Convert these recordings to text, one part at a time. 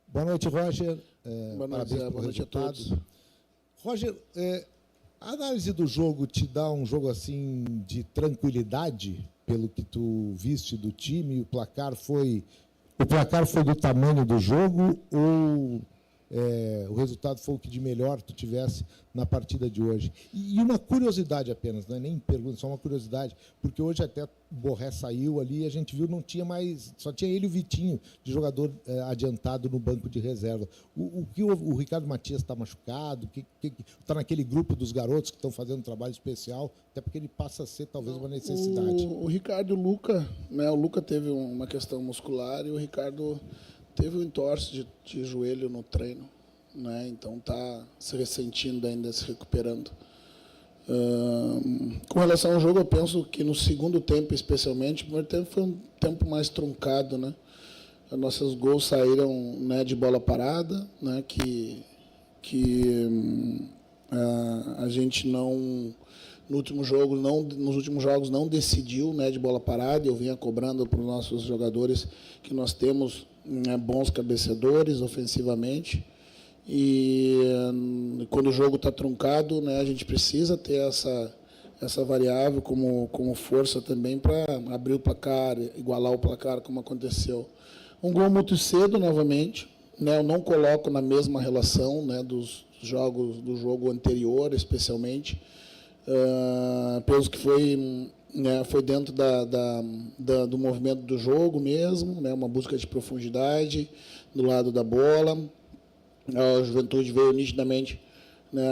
Boa noite, Roger. Boa noite, boa noite a todos. Roger, a análise do jogo te dá um jogo assim de tranquilidade, pelo que tu viste do time? O placar foi do tamanho do jogo ou o resultado foi o que de melhor tu tivesse na partida de hoje? E uma curiosidade apenas, não é nem pergunta, só uma curiosidade, porque hoje até o Borré saiu ali e a gente viu não tinha mais, só tinha ele e o Vitinho de jogador adiantado no banco de reserva. O Ricardo Matias está machucado? Está naquele grupo dos garotos que estão fazendo um trabalho especial, até porque ele passa a ser talvez uma necessidade. O Ricardo e o Luca, né? O Luca teve uma questão muscular e o Ricardo teve um entorse de joelho no treino, né? Então está se ressentindo ainda, se recuperando. Com relação ao jogo, eu penso que no segundo tempo, especialmente, o primeiro tempo foi um tempo mais truncado, né? Nossos gols saíram, né, de bola parada, né? Que a gente não nos últimos jogos não decidiu, né, de bola parada. Eu vinha cobrando para os nossos jogadores que nós temos, né, bons cabeceadores ofensivamente, e quando o jogo está truncado, né, a gente precisa ter essa variável como força também para abrir o placar, igualar o placar, como aconteceu. Um gol muito cedo novamente, né? Eu não coloco na mesma relação, né, do jogo anterior, especialmente. Penso que foi, né, foi dentro do movimento do jogo mesmo, né, uma busca de profundidade do lado da bola. A Juventude veio nitidamente, né,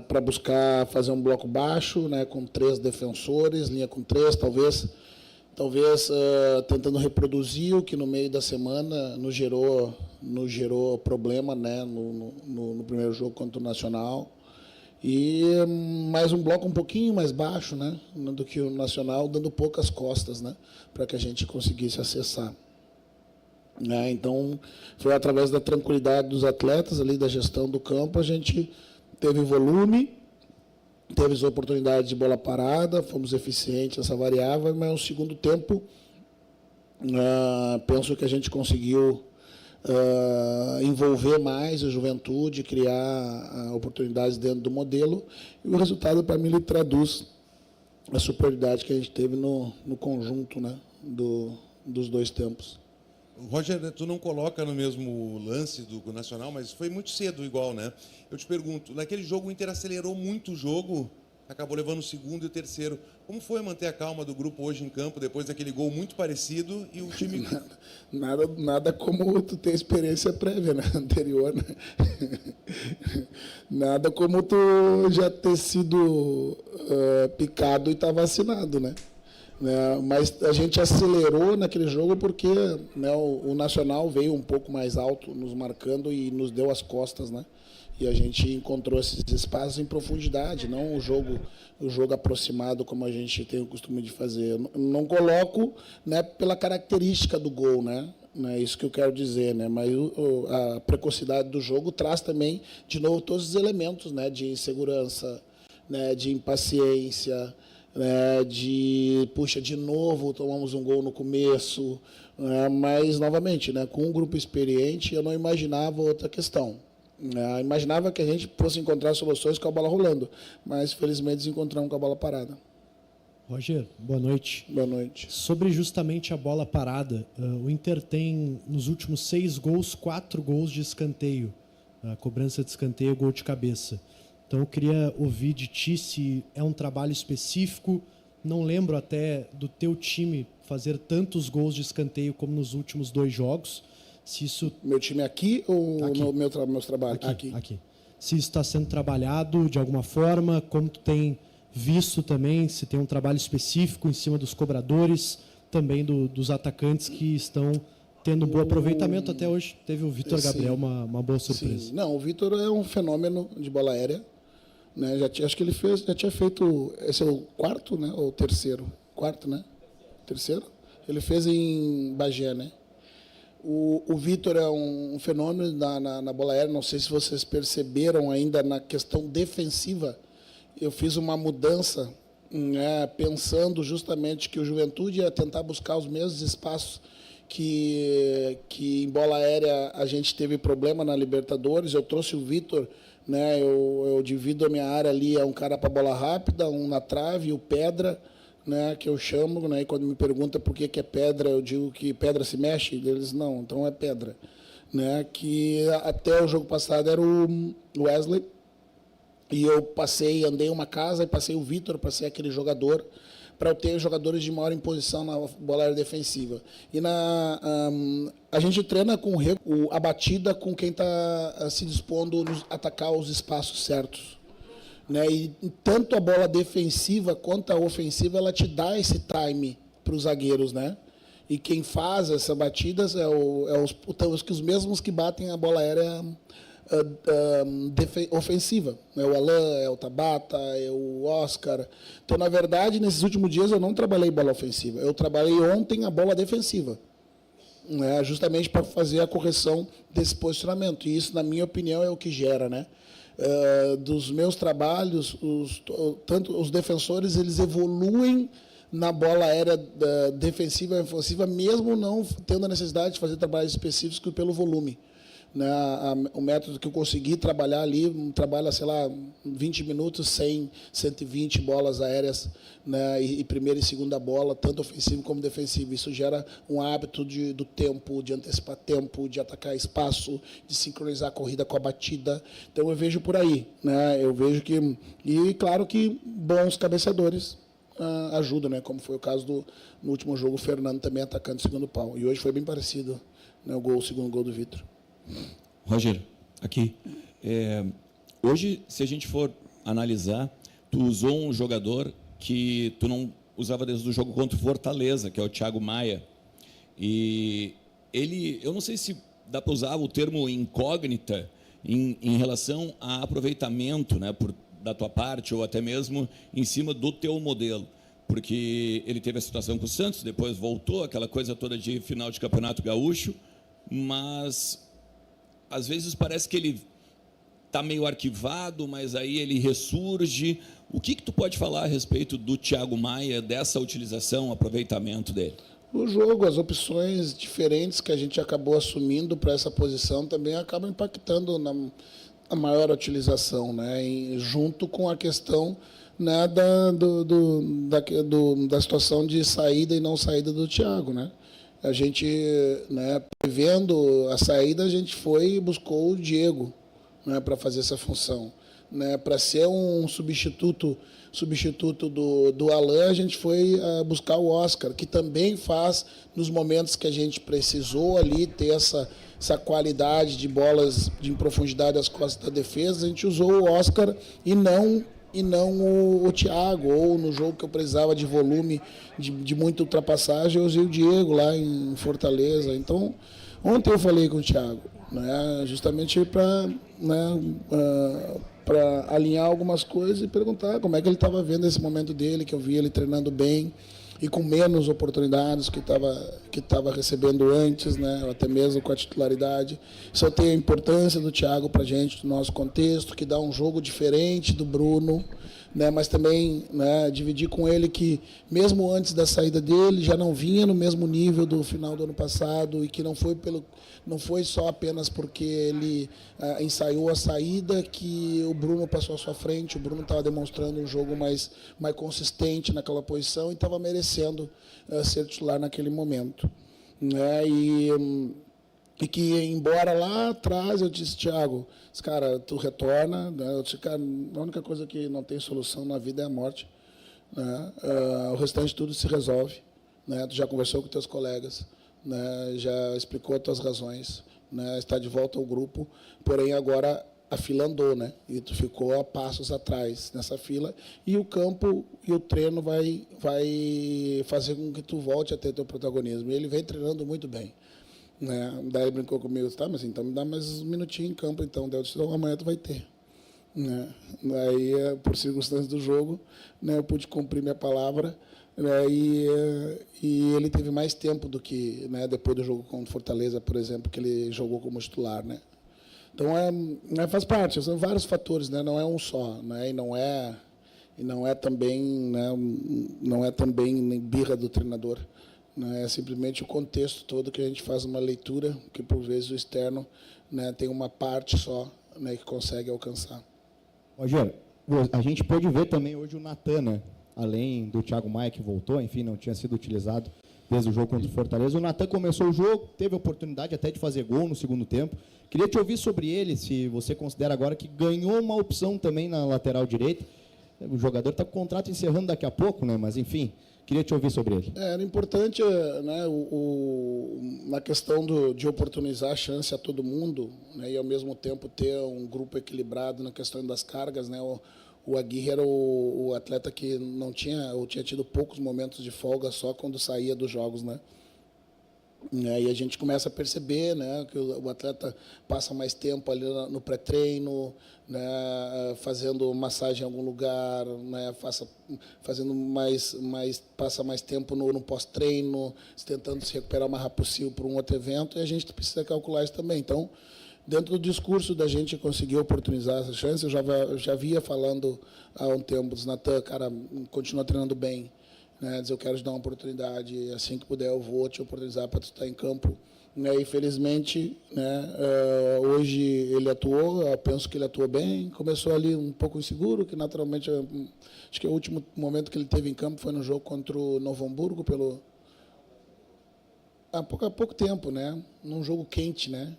para buscar fazer um bloco baixo, né, com 3 defensores, linha com 3, talvez tentando reproduzir o que no meio da semana nos gerou problema, né, no primeiro jogo contra o Nacional. E mais um bloco um pouquinho mais baixo, né, do que o Nacional, dando poucas costas, né, para que a gente conseguisse acessar. Então, foi através da tranquilidade dos atletas, ali da gestão do campo, a gente teve volume, teve as oportunidades de bola parada, fomos eficientes nessa variável, mas no segundo tempo, penso que a gente conseguiu envolver mais a Juventude, criar oportunidades dentro do modelo, e o resultado, para mim, ele traduz a superioridade que a gente teve no conjunto, né, dos dois tempos. Roger, tu não coloca no mesmo lance do Nacional, mas foi muito cedo igual, né? Eu te pergunto, naquele jogo o Inter acelerou muito o jogo, acabou levando o segundo e o terceiro. Como foi manter a calma do grupo hoje em campo, depois daquele gol muito parecido e o time... Nada como tu ter experiência prévia, né? Anterior, né? Nada como tu já ter sido picado e estar vacinado, né? Mas a gente acelerou naquele jogo porque, né, o Nacional veio um pouco mais alto, nos marcando e nos deu as costas, né? E a gente encontrou esses espaços em profundidade, não o jogo aproximado como a gente tem o costume de fazer. Eu não coloco, né, pela característica do gol, né? Não é isso que eu quero dizer, né? Mas a precocidade do jogo traz também, de novo, todos os elementos, né, de insegurança, né, de impaciência, de novo tomamos um gol no começo, mas novamente, né, com um grupo experiente, eu não imaginava outra questão. Imaginava que a gente fosse encontrar soluções com a bola rolando, mas felizmente encontramos com a bola parada. Roger, boa noite. Boa noite. Sobre justamente a bola parada, o Inter tem nos últimos 6 gols, 4 gols de escanteio, a cobrança de escanteio, gol de cabeça. Então, eu queria ouvir de ti se é um trabalho específico. Não lembro até do teu time fazer tantos gols de escanteio como nos últimos 2 jogos. Se isso... Meu time aqui ou aqui. Meus trabalhos? Aqui. Se isso está sendo trabalhado de alguma forma, como tu tem visto também, se tem um trabalho específico em cima dos cobradores, também dos atacantes que estão tendo um bom aproveitamento. Até hoje teve o Vitor Gabriel, uma boa surpresa. Sim. Não, o Vitor é um fenômeno de bola aérea. Né, acho que ele já tinha feito, esse é o 4º, né, ou o 3º? 4º, né? 3º? Ele fez em Bagé, né? O Vitor é um fenômeno na bola aérea. Não sei se vocês perceberam ainda na questão defensiva. Eu fiz uma mudança, né, pensando justamente que o Juventude ia tentar buscar os mesmos espaços que em bola aérea a gente teve problema na Libertadores. Eu trouxe o Vitor, né? Eu divido a minha área ali, é um cara para bola rápida, um na trave, e o Pedra, né? Que eu chamo, né? E quando me pergunta por que é pedra, eu digo que pedra se mexe. Eles, não, então é pedra. Né? Que até o jogo passado era o Wesley, e eu andei uma casa e passei o Vitor para ser aquele jogador, para eu ter jogadores de maior imposição na bola aérea defensiva. E a gente treina com a batida com quem está se dispondo a atacar os espaços certos. Né? E tanto a bola defensiva quanto a ofensiva, ela te dá esse time para os zagueiros. Né? E quem faz essas batidas os mesmos que batem a bola aérea ofensiva. É o Alain, é o Tabata, é o Oscar. Então, na verdade, nesses últimos dias eu não trabalhei bola ofensiva. Eu trabalhei ontem a bola defensiva, né, justamente para fazer a correção desse posicionamento. E isso, na minha opinião, é o que gera. Né? Dos meus trabalhos, tanto os defensores eles evoluem na bola aérea defensiva e ofensiva, mesmo não tendo a necessidade de fazer trabalhos específicos pelo volume. Né, o método que eu consegui trabalhar ali, trabalha, sei lá, 20 minutos, 100, 120 bolas aéreas, né, e primeira e segunda bola, tanto ofensivo como defensivo. Isso gera um hábito do tempo, de antecipar tempo, de atacar espaço, de sincronizar a corrida com a batida. Então, eu vejo por aí. Né, eu vejo que... E, claro, que bons cabeceadores ajudam, né, como foi o caso no último jogo, o Fernando também atacando o segundo pau. E hoje foi bem parecido, né, o segundo gol do Vitor. Roger, aqui. Hoje, se a gente for analisar, tu usou um jogador que tu não usava desde o jogo contra o Fortaleza, que é o Thiago Maia. E ele, eu não sei se dá para usar o termo incógnita em relação a aproveitamento, né, da tua parte, ou até mesmo em cima do teu modelo. Porque ele teve a situação com o Santos, depois voltou, aquela coisa toda de final de Campeonato Gaúcho, mas às vezes parece que ele está meio arquivado, mas aí ele ressurge. O que tu pode falar a respeito do Thiago Maia, dessa utilização, aproveitamento dele? No jogo, as opções diferentes que a gente acabou assumindo para essa posição também acabam impactando na maior utilização, né? Junto com a questão, né, da situação de saída e não saída do Thiago, né? A gente, né, prevendo a saída, a gente foi e buscou o Diego, né, para fazer essa função. Né, para ser um substituto do Alain, a gente foi buscar o Oscar, que também faz, nos momentos que a gente precisou ali, ter essa qualidade de bolas em profundidade às costas da defesa, a gente usou o Oscar e não o Thiago, ou no jogo que eu precisava de volume, de muita ultrapassagem, eu usei o Diego lá em Fortaleza. Então, ontem eu falei com o Thiago, né, justamente para, né, para alinhar algumas coisas e perguntar como é que ele estava vendo esse momento dele, que eu vi ele treinando bem e com menos oportunidades que estava recebendo antes, né, até mesmo com a titularidade. Só tem a importância do Thiago para a gente, do nosso contexto, que dá um jogo diferente do Bruno, né, mas também, né, dividir com ele que, mesmo antes da saída dele, já não vinha no mesmo nível do final do ano passado, e que não foi só apenas porque ele ensaiou a saída que o Bruno passou à sua frente. O Bruno estava demonstrando um jogo mais consistente naquela posição e estava merecendo ser titular naquele momento. Né? E que, embora lá atrás eu disse, Thiago, cara, tu retorna, né? Eu disse, cara, a única coisa que não tem solução na vida é a morte. Né? O restante de tudo se resolve. Né? Tu já conversou com teus colegas, né? Já explicou as tuas razões, né? Está de volta ao grupo, porém agora a fila andou, né? E tu ficou a passos atrás nessa fila, e o campo e o treino vai fazer com que tu volte a ter teu protagonismo. E ele vem treinando muito bem. Né? Daí ele brincou comigo, tá, mas então me dá mais um minutinho em campo, então. Daí eu disse, então, amanhã tu vai ter. Né? Daí, por circunstâncias do jogo, né, eu pude cumprir minha palavra, né, e ele teve mais tempo do que, né, depois do jogo contra o Fortaleza, por exemplo, que ele jogou como titular. Né? Então, faz parte, são vários fatores, né? Não é um só, né? E não é também, né, não é também birra do treinador. né? É simplesmente o contexto todo que a gente faz uma leitura, que por vezes o externo, né, tem uma parte só, né, que consegue alcançar. Rogério, a gente pôde ver também hoje o Natan, né? Além do Thiago Maia, que voltou, enfim, não tinha sido utilizado desde o jogo contra o Fortaleza. O Natan começou o jogo, teve a oportunidade até de fazer gol no segundo tempo. Queria te ouvir sobre ele, se você considera agora que ganhou uma opção também na lateral direita. O jogador está com o contrato encerrando daqui a pouco, né? Mas, enfim, queria te ouvir sobre ele. Era importante, né, na questão de oportunizar a chance a todo mundo, né, e, ao mesmo tempo, ter um grupo equilibrado na questão das cargas, né? O Aguirre era o atleta que não tinha, ou tinha tido poucos momentos de folga só quando saía dos jogos, né? E a gente começa a perceber, né, que o atleta passa mais tempo ali no pré-treino, né, fazendo massagem em algum lugar, né, passa mais tempo no pós-treino, tentando se recuperar o mais rápido possível para um outro evento, e a gente precisa calcular isso também. Então, dentro do discurso da gente conseguir oportunizar essa chance, eu já via falando há um tempo, diz, Natan, cara, continua treinando bem, né, diz, eu quero te dar uma oportunidade, assim que puder eu vou te oportunizar para tu estar em campo. Né, e felizmente, né, hoje ele atuou, eu penso que ele atuou bem, começou ali um pouco inseguro, que naturalmente, acho que o último momento que ele teve em campo foi no jogo contra o Novo Hamburgo, há pouco tempo, né? Num jogo quente, né?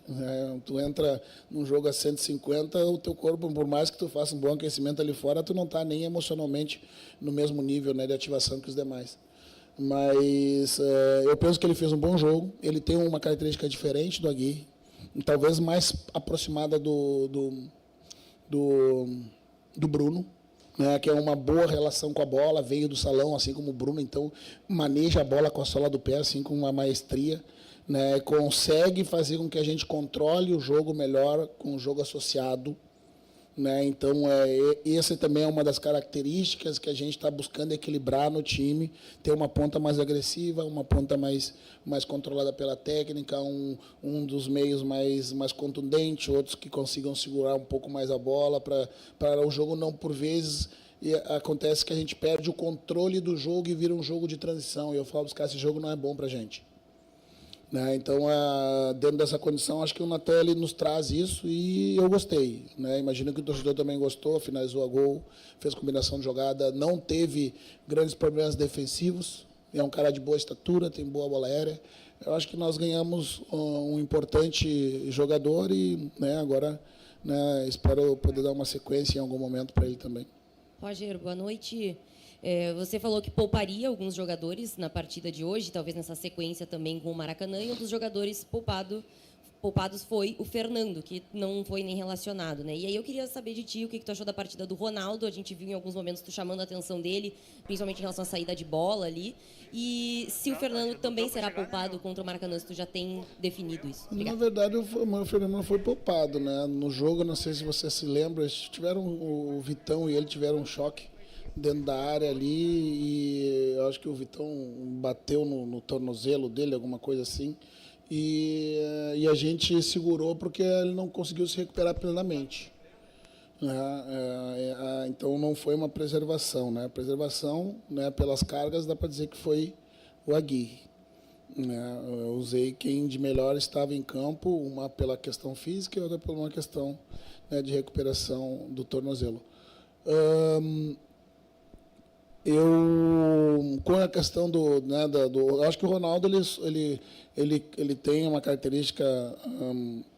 Tu entra num jogo a 150, o teu corpo, por mais que tu faça um bom aquecimento ali fora, tu não está nem emocionalmente no mesmo nível, né, de ativação que os demais. Mas eu penso que ele fez um bom jogo. Ele tem uma característica diferente do Aguirre, talvez mais aproximada do Bruno, né, que é uma boa relação com a bola, veio do salão, assim como o Bruno, então maneja a bola com a sola do pé, assim com uma maestria, né, consegue fazer com que a gente controle o jogo melhor com o jogo associado, né, então essa também é uma das características que a gente está buscando equilibrar no time, ter uma ponta mais agressiva, uma ponta mais controlada pela técnica, um dos meios mais contundente, outros que consigam segurar um pouco mais a bola, para o jogo não, por vezes, acontece que a gente perde o controle do jogo e vira um jogo de transição, e eu falo para os caras, esse jogo não é bom para a gente. Né, então, dentro dessa condição, acho que o Natan nos traz isso e eu gostei. Né, imagino que o torcedor também gostou, finalizou a gol, fez combinação de jogada, não teve grandes problemas defensivos, é um cara de boa estatura, tem boa bola aérea. Eu acho que nós ganhamos um importante jogador e, né, agora, né, espero poder dar uma sequência em algum momento para ele também. Roger, boa noite. Você falou que pouparia alguns jogadores na partida de hoje, talvez nessa sequência também com o Maracanã, e um dos jogadores poupados foi o Fernando, que não foi nem relacionado, né? E aí eu queria saber de ti o que tu achou da partida do Ronaldo. A gente viu em alguns momentos tu chamando a atenção dele, principalmente em relação à saída de bola ali. E se o Fernando também será poupado contra o Maracanã, se tu já tem definido isso. Obrigada. Na verdade, o Fernando não foi poupado, né? No jogo, não sei se você se lembra, o Vitão e ele tiveram um choque dentro da área ali, e eu acho que o Vitão bateu no tornozelo dele, alguma coisa assim, e a gente segurou porque ele não conseguiu se recuperar plenamente. Então não foi uma preservação, né? A preservação, né, pelas cargas, dá para dizer que foi o Aguirre. Eu usei quem de melhor estava em campo, uma pela questão física e outra por uma questão, né, de recuperação do tornozelo. Com a questão eu acho que o Ronaldo ele tem uma característica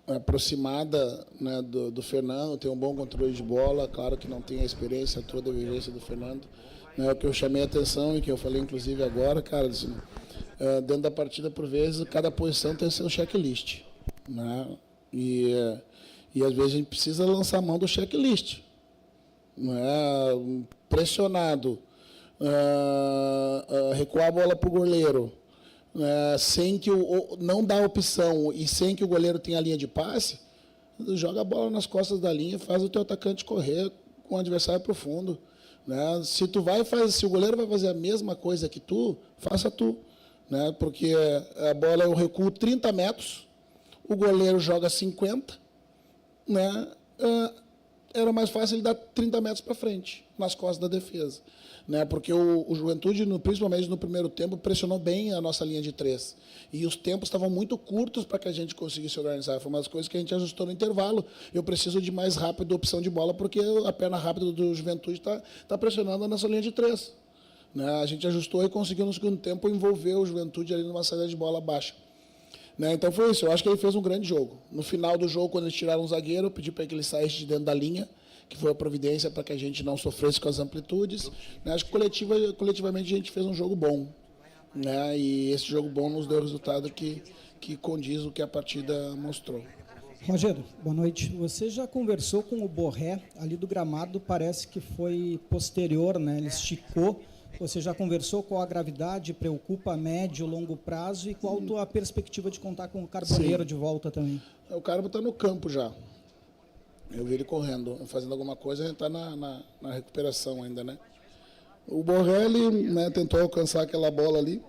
aproximada, né, do Fernando, tem um bom controle de bola, claro que não tem a experiência toda, a vivência do Fernando, né, o que eu chamei a atenção e que eu falei inclusive agora, cara, assim, dentro da partida, por vezes, cada posição tem seu checklist, né, e às vezes a gente precisa lançar a mão do checklist, né, pressionado, recuar a bola para o goleiro, sem que não dá opção e sem que o goleiro tenha a linha de passe, joga a bola nas costas da linha, faz o teu atacante correr com o adversário profundo. Né? Se o goleiro vai fazer a mesma coisa que tu, faça tu. Né? Porque a bola eu recuo 30 metros, o goleiro joga 50, né? era mais fácil ele dar 30 metros para frente, nas costas da defesa. Né? Porque o Juventude, principalmente no primeiro tempo, pressionou bem a nossa linha de 3. E os tempos estavam muito curtos para que a gente conseguisse organizar. Foi uma das coisas que a gente ajustou no intervalo. Eu preciso de mais rápido opção de bola, porque a perna rápida do Juventude está pressionando a nossa linha de 3. Né? A gente ajustou e conseguiu, no segundo tempo, envolver o Juventude ali numa saída de bola baixa. Né? Então foi isso. Eu acho que ele fez um grande jogo. No final do jogo, quando eles tiraram o zagueiro, eu pedi para que ele saísse de dentro da linha, que foi a providência para que a gente não sofresse com as amplitudes. Né? Acho que coletivamente a gente fez um jogo bom. Né? E esse jogo bom nos deu o resultado que condiz o que a partida mostrou. Rogério, boa noite. Você já conversou com o Borré ali do gramado, parece que foi posterior, né? Ele esticou. Você já conversou qual a gravidade, preocupa a médio, longo prazo e qual a tua perspectiva de contar com o Carboneiro de volta também? O Carbo está no campo já. Eu vi ele correndo, fazendo alguma coisa, ele está na recuperação ainda, né? O Borrelli, né, tentou alcançar aquela bola ali.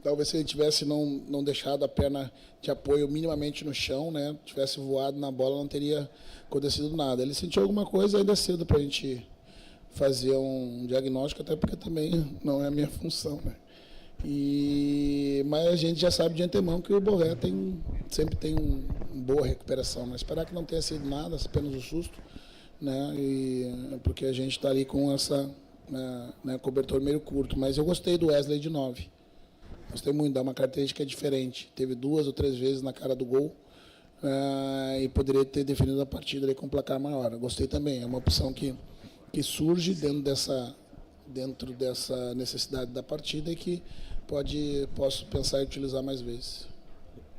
Talvez se ele tivesse não deixado a perna de apoio minimamente no chão, né, tivesse voado na bola, não teria acontecido nada. Ele sentiu alguma coisa, ainda é cedo para a gente fazer um diagnóstico, até porque também não é a minha função, né? Mas a gente já sabe de antemão que o Borré sempre tem uma boa recuperação. Né? Esperar que não tenha sido nada, apenas um susto, né? Porque a gente está ali com essa cobertor meio curto. Mas eu gostei do Wesley de 9. Gostei muito, dá uma característica diferente. Teve 2 ou 3 vezes na cara do gol e poderia ter definido a partida ali com um placar maior. Eu gostei também, é uma opção que surge dentro dessa necessidade da partida e que posso pensar em utilizar mais vezes.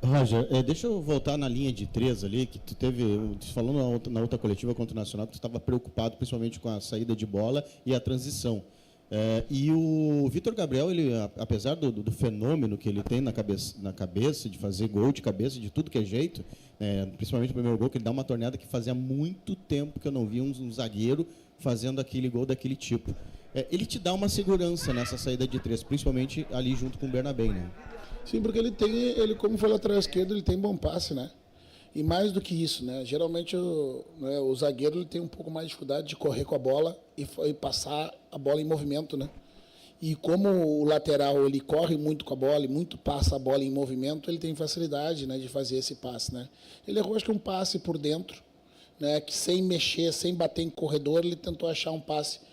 Roger, deixa eu voltar na linha de 3 ali, que tu falou na outra coletiva contra o Nacional que tu estava preocupado principalmente com a saída de bola e a transição. E o Vitor Gabriel, ele, apesar do fenômeno que ele tem na cabeça, de fazer gol de cabeça, de tudo que é jeito, principalmente o primeiro gol, que ele dá uma torneada que fazia muito tempo que eu não via um zagueiro fazendo aquele gol daquele tipo. Ele te dá uma segurança nessa saída de 3, principalmente ali junto com o Bernabé, né? Sim, porque ele como foi lateral esquerdo, ele tem bom passe, né? E mais do que isso, né? Geralmente o zagueiro ele tem um pouco mais de dificuldade de correr com a bola e passar a bola em movimento, né? E como o lateral ele corre muito com a bola e muito passa a bola em movimento, ele tem facilidade, né, de fazer esse passe, né? Ele errou acho que um passe por dentro, né? Que sem mexer, sem bater em corredor, ele tentou achar um passe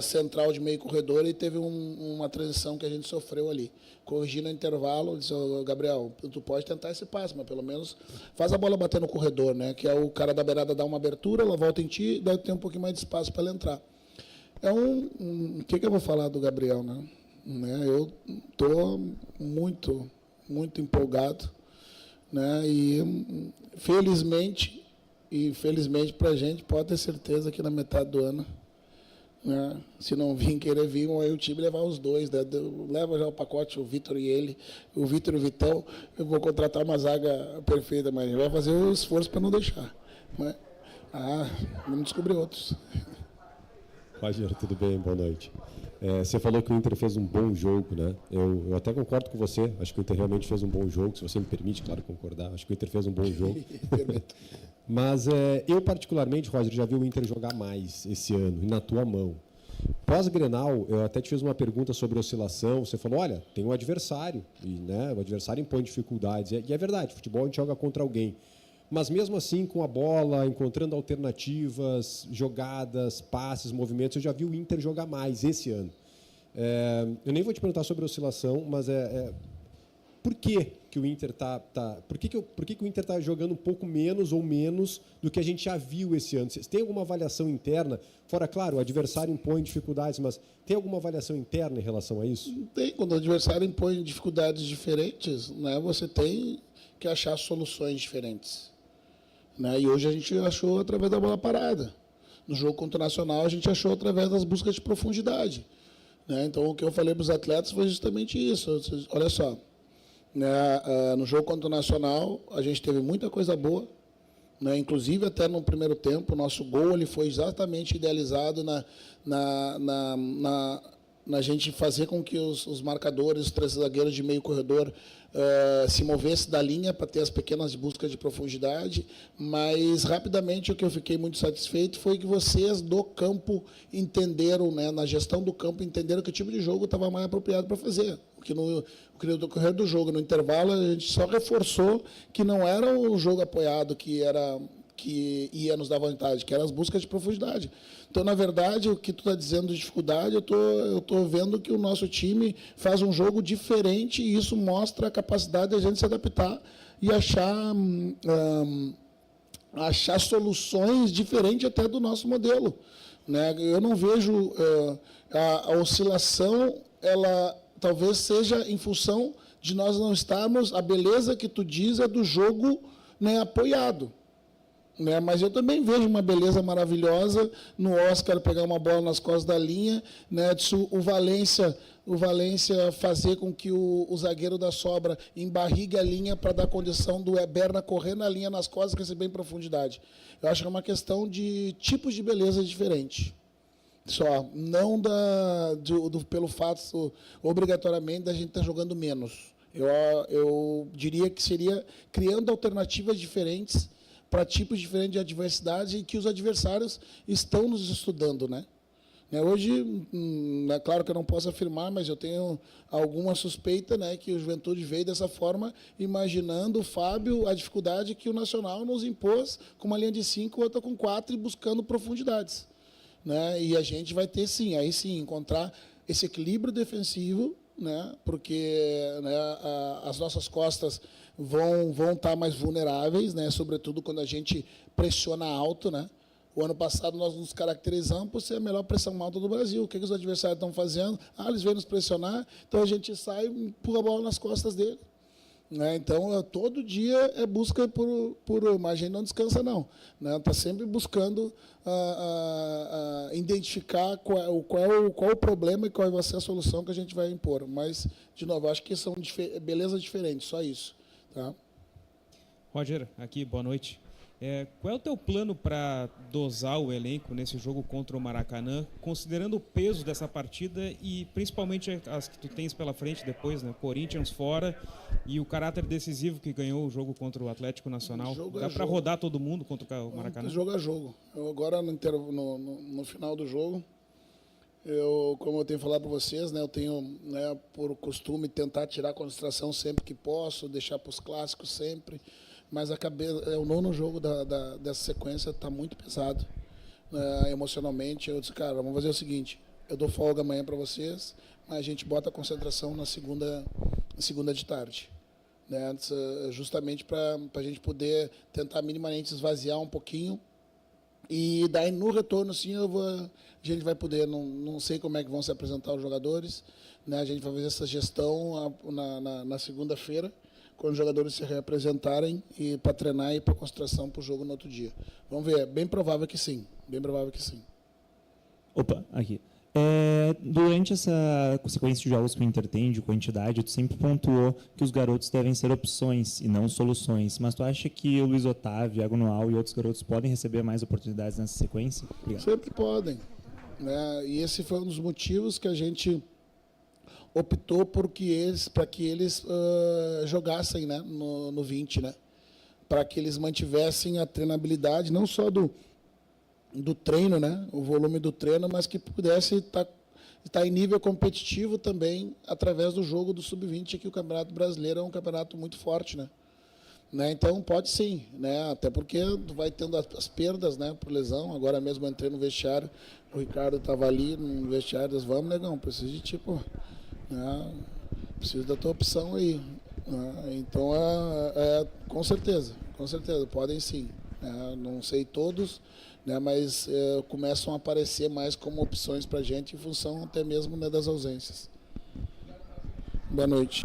central de meio corredor e teve uma transição que a gente sofreu ali. Corrigi no intervalo, disse, Gabriel, tu pode tentar esse passe, mas pelo menos faz a bola bater no corredor, né? Que é o cara da beirada dar uma abertura, ela volta em ti, daí tem um pouquinho mais de espaço para ela entrar. O que eu vou falar do Gabriel, né? Eu estou muito, muito empolgado, né? E felizmente para a gente, pode ter certeza que na metade do ano, né, se não querer vir, aí o time levar os dois, né? Leva já o pacote, o Vitor e ele, o Vitor e o Vitão, eu vou contratar uma zaga perfeita, mas vai fazer o esforço para não deixar. Mas, vamos descobrir outros. Roger, tudo bem? Boa noite. Você falou que o Inter fez um bom jogo, né? Eu até concordo com você, acho que o Inter realmente fez um bom jogo, se você me permite, claro, concordar, acho que o Inter fez um bom jogo. Mas eu, particularmente, Roger, já vi o Inter jogar mais esse ano, e na tua mão. Pós-Grenal, eu até te fiz uma pergunta sobre oscilação, você falou, olha, tem um adversário, e né, o adversário impõe dificuldades, e é verdade, futebol a gente joga contra alguém. Mas mesmo assim, com a bola, encontrando alternativas, jogadas, passes, movimentos, eu já vi o Inter jogar mais esse ano. Eu nem vou te perguntar sobre a oscilação, mas por que o Inter por que o Inter está jogando um pouco menos ou menos do que a gente já viu esse ano? Tem alguma avaliação interna? Fora, claro, o adversário impõe dificuldades, mas tem alguma avaliação interna em relação a isso? Tem. Quando o adversário impõe dificuldades diferentes, né, você tem que achar soluções diferentes. Né? E hoje a gente achou através da bola parada. No jogo contra o Nacional, a gente achou através das buscas de profundidade. Né? Então, o que eu falei para os atletas foi justamente isso. Olha só, né? No jogo contra o Nacional, a gente teve muita coisa boa. Né? Inclusive, até no primeiro tempo, o nosso gol ele foi exatamente idealizado na gente fazer com que os marcadores, os 3 zagueiros de meio corredor se movessem da linha para ter as pequenas buscas de profundidade, mas rapidamente o que eu fiquei muito satisfeito foi que vocês do campo entenderam, né, na gestão do campo, entenderam que tipo de jogo estava mais apropriado para fazer. Porque no decorrer do jogo, no intervalo, a gente só reforçou que não era o jogo apoiado que ia nos dar vantagem, que eram as buscas de profundidade. Então, na verdade, o que tu está dizendo de dificuldade, eu tô vendo que o nosso time faz um jogo diferente e isso mostra a capacidade de a gente se adaptar e achar soluções diferentes até do nosso modelo, né? Eu não vejo a oscilação, ela talvez seja em função de nós não estarmos, a beleza que tu diz é do jogo, né, apoiado. Né, mas eu também vejo uma beleza maravilhosa no Oscar pegar uma bola nas costas da linha, né, o Valência fazer com que o zagueiro da sobra embarrigue a linha para dar condição do Eberna correr na linha nas costas e receber em profundidade. Eu acho que é uma questão de tipos de beleza diferentes. Só, não pelo fato, obrigatoriamente, da gente estar jogando menos. Eu diria que seria criando alternativas diferentes para tipos diferentes de adversidade e que os adversários estão nos estudando, né? Hoje, é claro que eu não posso afirmar, mas eu tenho alguma suspeita, né, que o Juventude veio dessa forma, imaginando o Fábio, a dificuldade que o Nacional nos impôs com uma linha de 5, outra com 4 e buscando profundidades, né? E a gente vai ter, sim, aí sim, encontrar esse equilíbrio defensivo, né, porque, né, as nossas costas vão estar mais vulneráveis, né, sobretudo quando a gente pressiona alto, né? O ano passado nós nos caracterizamos por ser a melhor pressão alta do Brasil. O que os adversários estão fazendo? Eles vêm nos pressionar, então a gente sai e empurra a bola nas costas dele. Né? Então, todo dia é busca mas a gente não descansa, não. Está sempre buscando identificar qual o problema e qual vai ser a solução que a gente vai impor. Mas, de novo, acho que são belezas diferentes, só isso. Tá? Roger, aqui, boa noite. Qual é o teu plano para dosar o elenco nesse jogo contra o Maracanã, considerando o peso dessa partida e principalmente as que tu tens pela frente depois, né? Corinthians fora e o caráter decisivo que ganhou o jogo contra o Atlético Nacional. Dá para rodar todo mundo contra o Maracanã? Jogo a jogo. Eu agora, no final do jogo, como eu tenho falado para vocês, né, eu tenho, né, por costume tentar tirar a concentração sempre que posso, deixar para os clássicos sempre. Mas o 9º jogo dessa sequência está muito pesado, emocionalmente. Eu disse, cara, vamos fazer o seguinte, eu dou folga amanhã para vocês, mas a gente bota a concentração na segunda de tarde, né? Justamente para a gente poder tentar minimamente esvaziar um pouquinho e daí no retorno, sim, a gente vai poder, não sei como é que vão se apresentar os jogadores, né? A gente vai fazer essa gestão na segunda-feira, quando os jogadores se reapresentarem e para treinar e para concentração para o jogo no outro dia. Vamos ver, é bem provável que sim. Bem provável que sim. Opa, aqui. Durante essa sequência de jogos que o Inter tem, de quantidade, tu sempre pontuou que os garotos devem ser opções e não soluções. Mas tu acha que o Luiz Otávio, Iago Noal e outros garotos podem receber mais oportunidades nessa sequência? Obrigado. Sempre podem. Né? E esse foi um dos motivos que a gente optou para que eles jogassem, né, no 20, né, para que eles mantivessem a treinabilidade, não só do treino, né, o volume do treino, mas que pudesse estar em nível competitivo também através do jogo do Sub-20, que o Campeonato Brasileiro é um campeonato muito forte, né. Então pode sim, né, até porque vai tendo as perdas, né, por lesão. Agora mesmo eu entrei no vestiário, o Ricardo estava ali no vestiário, disse, vamos, negão, preciso de tipo... preciso da tua opção aí. Então, com certeza, podem sim. Não sei todos, né, mas começam a aparecer mais como opções para a gente em função até mesmo, né, das ausências. Boa noite.